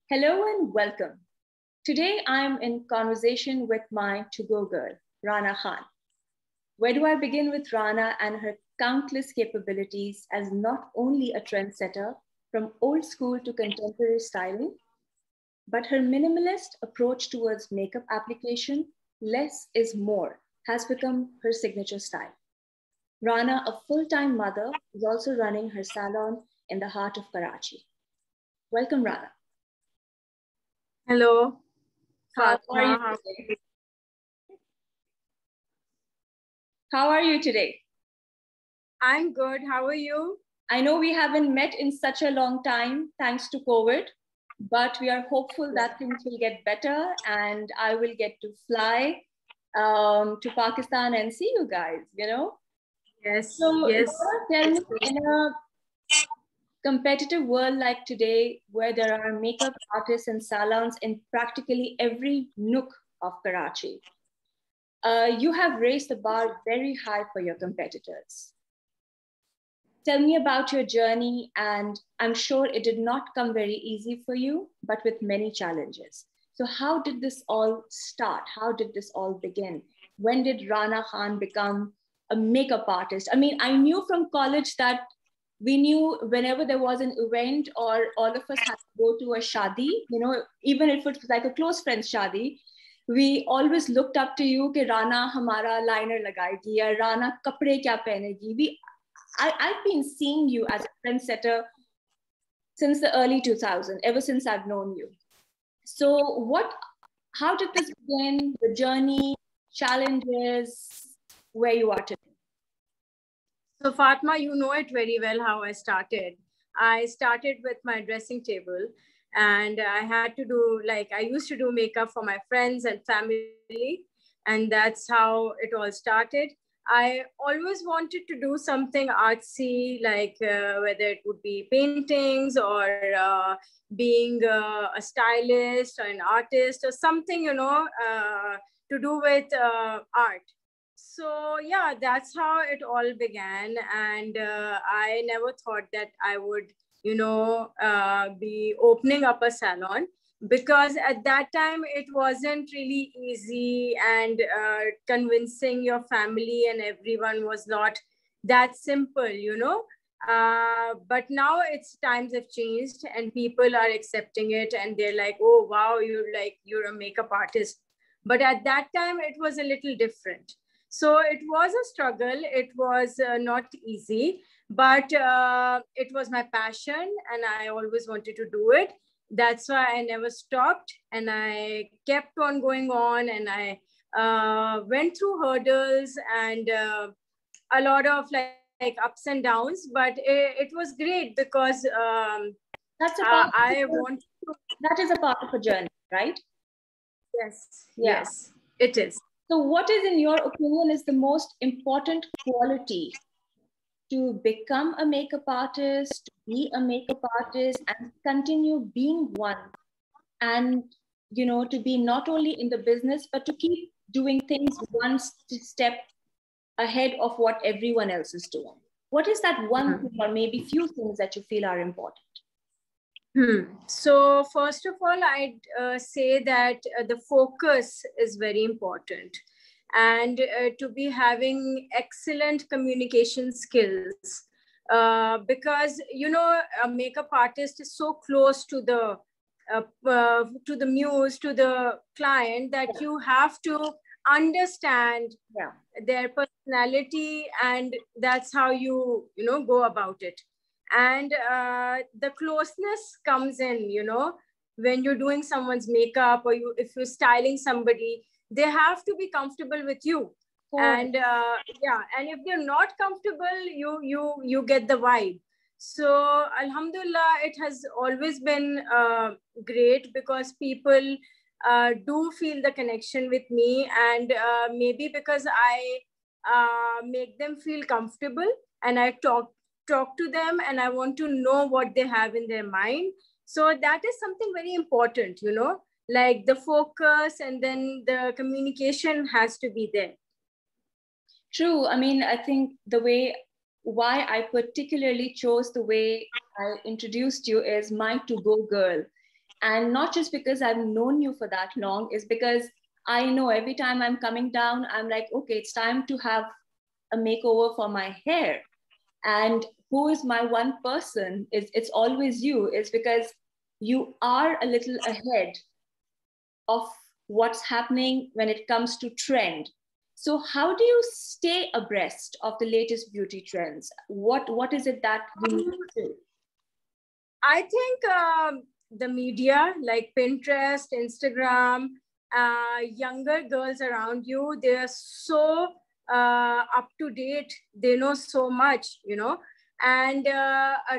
Hello and welcome. Today I'm in conversation with my to-go girl, Raana Khan. Where do I begin with Raana and her countless capabilities as not only a trendsetter from old school to contemporary styling, but her minimalist approach towards makeup application, less is more, has become her signature style. Raana, a full-time mother, is also running her salon in the heart of Karachi. Welcome, Raana. Hello. How are you today? How are you today? I'm good. How are you? I know we haven't met in such a long time thanks to COVID, but we are hopeful that things will get better and I will get to fly to Pakistan and see you guys, you know? Yes. So, Yes. tell me, in a competitive world like today, where there are makeup artists and salons in practically every nook of Karachi, you have raised the bar very high for your competitors. Tell me about your journey, and I'm sure it did not come very easy for you, but with many challenges. So how did this all start? How did this all begin? When did Raana Khan become a makeup artist? I mean, I knew from college that we knew whenever there was an event or all of us had to go to a shadi, you know, even if it was like a close friend's shadi, we always looked up to you कि Raana हमारा liner लगाएगी या Raana कपड़े क्या पहनेगी. I've been seeing you as a trendsetter since the early 2000s, ever since I've known you. So how did this begin, the journey, challenges, where you are today? So Fatima, you know it very well how I started. I started with my dressing table and I had to do, like, I used to do makeup for my friends and family. And that's how it all started. I always wanted to do something artsy, like whether it would be paintings or being a stylist or an artist or something, to do with art. So yeah, that's how it all began. And I never thought that I would, be opening up a salon, because at that time it wasn't really easy, and convincing your family and everyone was not that simple, but now it's times have changed and people are accepting it and they're like, oh wow, you're a makeup artist. But at that time it was a little different. So it was a struggle. It was not easy, but it was my passion and I always wanted to do it. That's why I never stopped and I kept on going on, and I went through hurdles and a lot of like ups and downs, but it was great because That's a part that is a part of a journey, right? Yes, yeah. Yes, it is. So what is, in your opinion, is the most important quality to become a makeup artist, to be a makeup artist and continue being one, and, you know, to be not only in the business, but to keep doing things one step ahead of what everyone else is doing? What is that one thing or maybe few things that you feel are important? So first of all, I'd say that the focus is very important, and to be having excellent communication skills, because a makeup artist is so close to the muse, to the client, that you have to understand their personality, and that's how you go about it. And the closeness comes in, when you're doing someone's makeup, or if you're styling somebody, they have to be comfortable with you. And and if they're not comfortable, you get the vibe. So alhamdulillah, it has always been great, because people do feel the connection with me, and maybe because I make them feel comfortable, and I talk to them, and I want to know what they have in their mind. So that is something very important, like the focus, and then the communication has to be there. True. I mean, I think why I particularly chose the way I introduced you is my to-go girl. And not just because I've known you for that long, is because I know every time I'm coming down, I'm like, okay, it's time to have a makeover for my hair. And who is my one person? It's always you. It's because you are a little ahead of what's happening when it comes to trend. So how do you stay abreast of the latest beauty trends? What is it that we need to do? I think the media like Pinterest, Instagram, younger girls around you, they're so up to date. They know so much, you know, and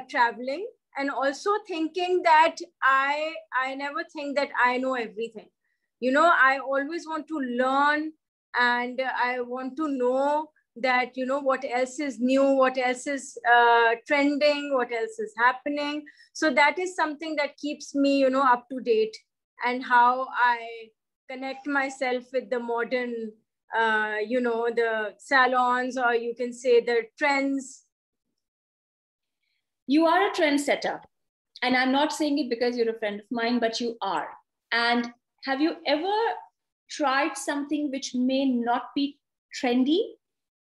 traveling, and also thinking that I never think that I know everything. You know, I always want to learn, and I want to know that, you know, what else is new, what else is trending, what else is happening. So that is something that keeps me, you know, up to date, and how I connect myself with the modern, you know, the salons, or you can say the trends. You are a trendsetter. And I'm not saying it because you're a friend of mine, but you are. And have you ever tried something which may not be trendy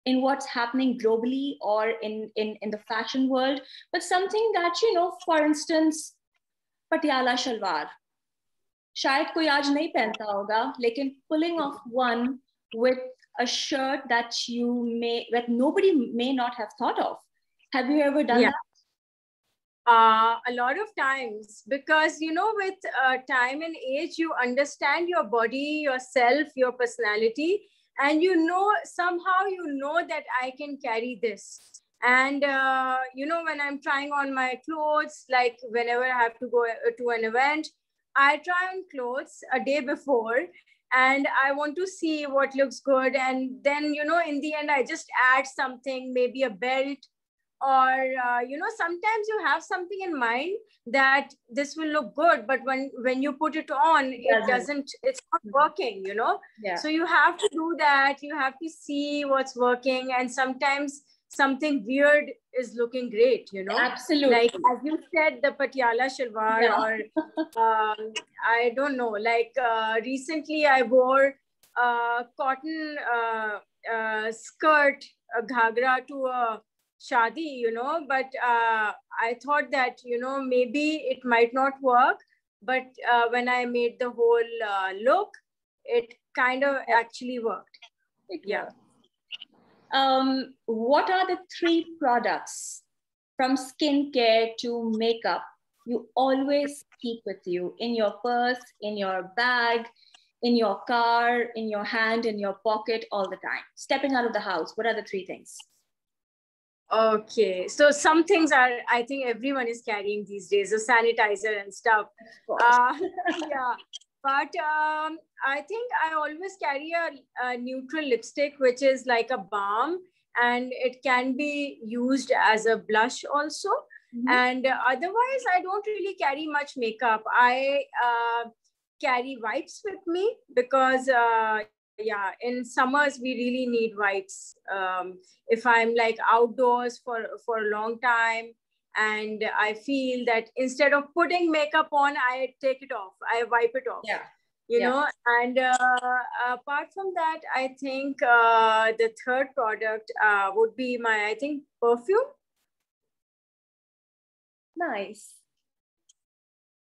in what's happening globally or in the fashion world, but something that, you know, for instance, patiala shalwar. शायद कोई आज नहीं पहनता होगा, लेकिन pulling off one with a shirt that that nobody may not have thought of. Have you ever done that? A lot of times, because, you know, with time and age, you understand your body, yourself, your personality, and you know, somehow you know that I can carry this. And, you know, when I'm trying on my clothes, like whenever I have to go to an event, I try on clothes a day before, and I want to see what looks good. And then, you know, in the end, I just add something, maybe a belt, or you know, sometimes you have something in mind that this will look good, but when you put it on, it doesn't, it's not working, you know. So you have to do that, you have to see what's working, and sometimes something weird is looking great, you know. Absolutely. Like as you said, the patiala shalwar, or I don't know, like recently I wore cotton skirt, ghagra to a shadi, you know, but I thought that, you know, maybe it might not work, but when I made the whole look, it kind of actually worked. What are the 3 products from skincare to makeup you always keep with you in your purse, in your bag, in your car, in your hand, in your pocket all the time? Stepping out of the house, what are the 3 things? Okay, so some things are, I think everyone is carrying these days, a sanitizer and stuff. Yeah, but I think I always carry a neutral lipstick, which is like a balm, and it can be used as a blush also. And otherwise, I don't really carry much makeup. I carry wipes with me because yeah, in summers we really need wipes. If I'm like outdoors for a long time, and I feel that instead of putting makeup on, I take it off, I wipe it off. You know. And apart from that, I think the third product would be my, I think, perfume. Nice.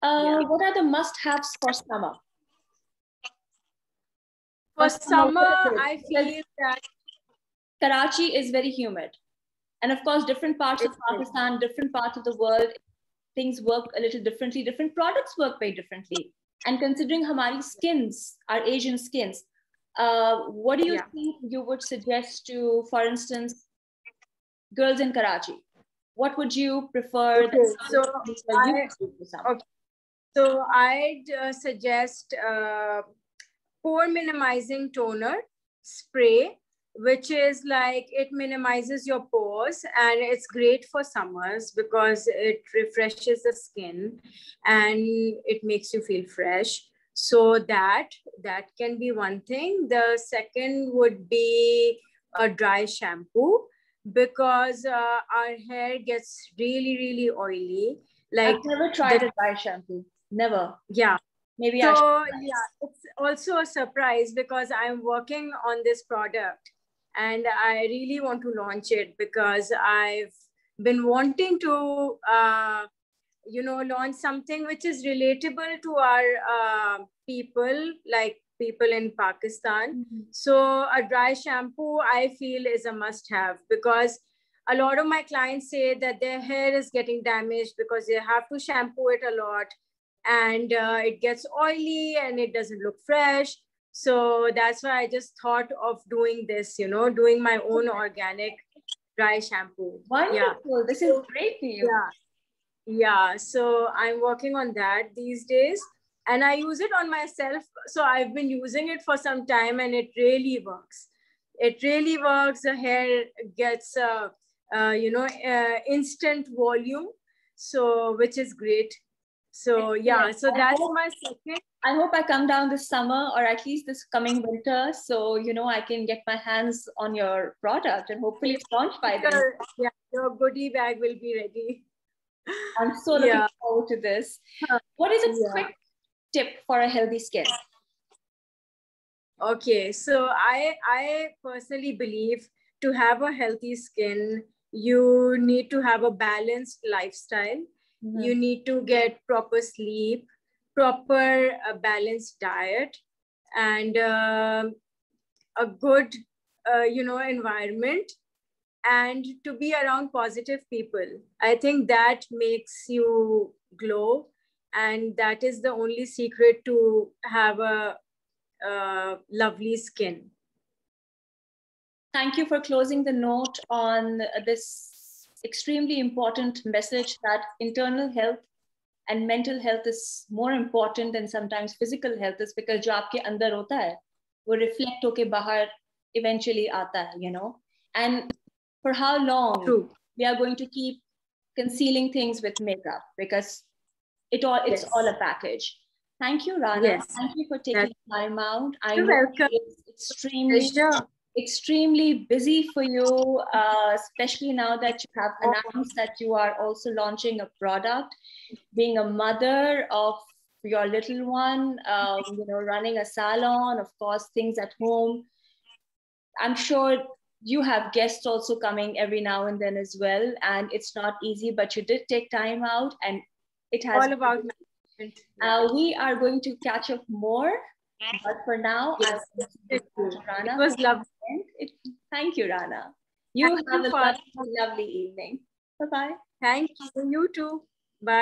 What are the must-haves for summer? For summer, I feel that Karachi is very humid. And of course, different parts of Pakistan, different parts of the world, things work a little differently. Different products work very differently. And considering Hamari skins, our Asian skins, what do you think you would suggest to, for instance, girls in Karachi? What would you prefer? So I'd suggest pore minimizing toner spray, which is like, it minimizes your pores, and it's great for summers because it refreshes the skin and it makes you feel fresh. So that can be one thing. The second would be a dry shampoo, because our hair gets really, really oily. Like, I've never tried a dry shampoo. Never. Yeah. Maybe So I should. yeah, it's also a surprise because I'm working on this product and I really want to launch it because I've been wanting to, launch something which is relatable to our people, like people in Pakistan. Mhm. So a dry shampoo, I feel, is a must have because a lot of my clients say that their hair is getting damaged because they have to shampoo it a lot, and it gets oily and it doesn't look fresh. So that's why I just thought of doing this, doing my own organic dry shampoo. Yeah. Wonderful. This is great news. Yeah. Yeah. So I'm working on that these days and I use it on myself. So I've been using it for some time and it really works. It really works. The hair gets, instant volume. So, which is great. So yeah, Excellent. so that's my second. I hope I come down this summer or at least this coming winter. So, I can get my hands on your product and hopefully it's launched by then. Your goodie bag will be ready. I'm so looking forward to this. What is a quick tip for a healthy skin? Okay, so I personally believe to have a healthy skin, you need to have a balanced lifestyle. Mm-hmm. You need to get proper sleep, proper balanced diet, and a good environment, and to be around positive people. I think that makes you glow, and that is the only secret to have a lovely skin. Thank you for closing the note on this extremely important message that internal health and mental health is more important than sometimes physical health is, because जो आपके अंदर होता है वो reflect होके बाहर eventually आता है, and for how long True. we are going to keep concealing things with makeup, because it's all a package. Thank you, Raana. Yes. Thank you for taking time out. I You're know welcome. it's extremely busy for you, especially now that you have announced that you are also launching a product, being a mother of your little one, running a salon, of course, things at home. I'm sure you have guests also coming every now and then as well, and it's not easy, but you did take time out, and it has all about we are going to catch up more, but for now, yes. I'm Raana. It was lovely. Thank you, Raana. You have a lovely evening. Bye-bye. Thank you. You too. Bye.